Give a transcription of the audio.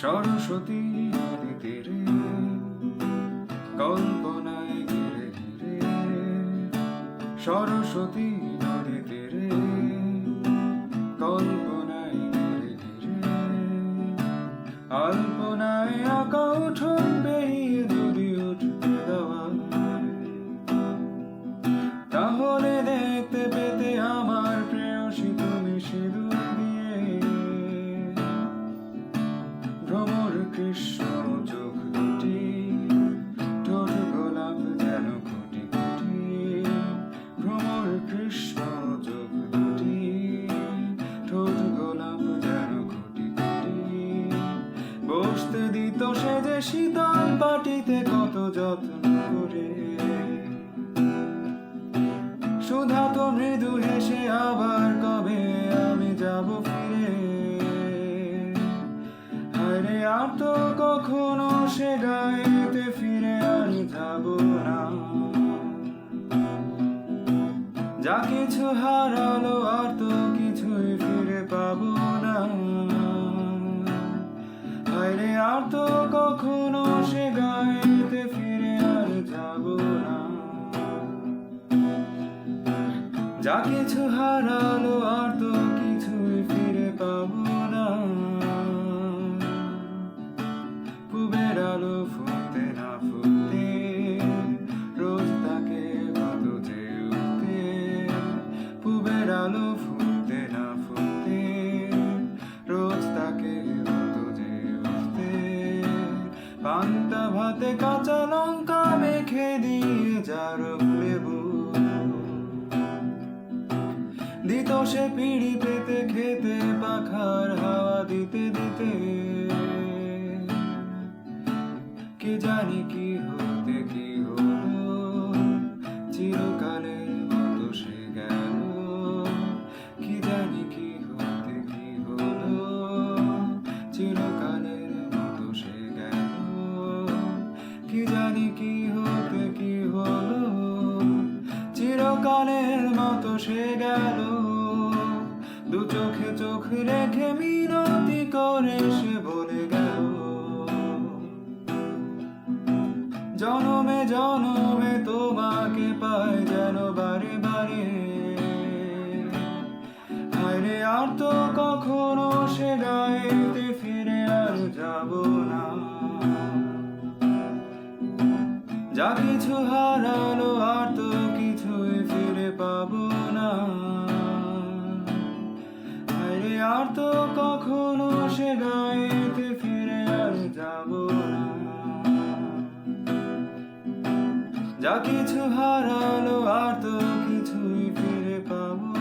সরস্বতী নদী তীরে কল্পনায় ঘিরে ঘিরে, সরস্বতী নদী তীরে কল্পনায় ঘিরে ঘিরে, আলপনায় আঁকা উঠোন বেরিয়ে যদি উঠতে দেওয়া তাহলে দেখতে পেতে আমার প্রেয়সী তুমি সিঁদুর দিয়ে। ভ্রমর কৃষ্ণ চোখ দুটি, ঠোঁট গোলাপ যেন কোটি কোটি। ভ্রমর কৃষ্ণ চোখ দুটি, ঠোঁট গোলাপ যেন কোটি কোটি। বসতে দিত সে যে শীতল পাটিতে কত যত্ন করে, সুধা তো মৃদু হেসে আবার কবে আমি যাব ফিরে। হায়রে আর তো কখনো সে গায়েতে ফিরে আর যাব না, যা কিছু হারালো আর তো কিছুই ফিরে পাবো না। হায়রে আর তো কখনো সে গায়েতে ফিরে আর যাব না, যা কিছু হারালো আর তো কিছুই ফিরে পাবো না। পূবের আলো ফুটতে না ফুটতে রোজ তাকে বাদতে উঠতে। পূবের আলো ফুটতে না ফুটতে রোজ তাকে বাদতে উঠতে। পান্তা ভাতে কাঁচা লঙ্কা মেখে দিয়ে জারক লেবু দিত সে পিঁড়ি পেতে খেতে পাখার হাওয়া দিতে দিতে। কি জানি কি হতে কি হলো, চিরকালের মতো সে গেল। কি জানি কি হতে কি হলো, চিরকালের মতো সে গেল। কি জানি কি হতে কি হলো, চিরকালের মতো সে গেল। দু চোখে চোখ রেখে মিনতি করে সে বলে গেল, জনমে জনমে তোমাকে পাই যেন বারে বারে। হায়রে আর তো কখনো সে গায়েতে ফিরে আর যাব না, যা কিছু হারালো আর তো কিছুই ফিরে পাবো না। হায়রে আর তো কখনো সে গায়েতে ফিরে আর যাব না, যা কিছু হারালো আর তো কিছুই ফিরে পাবো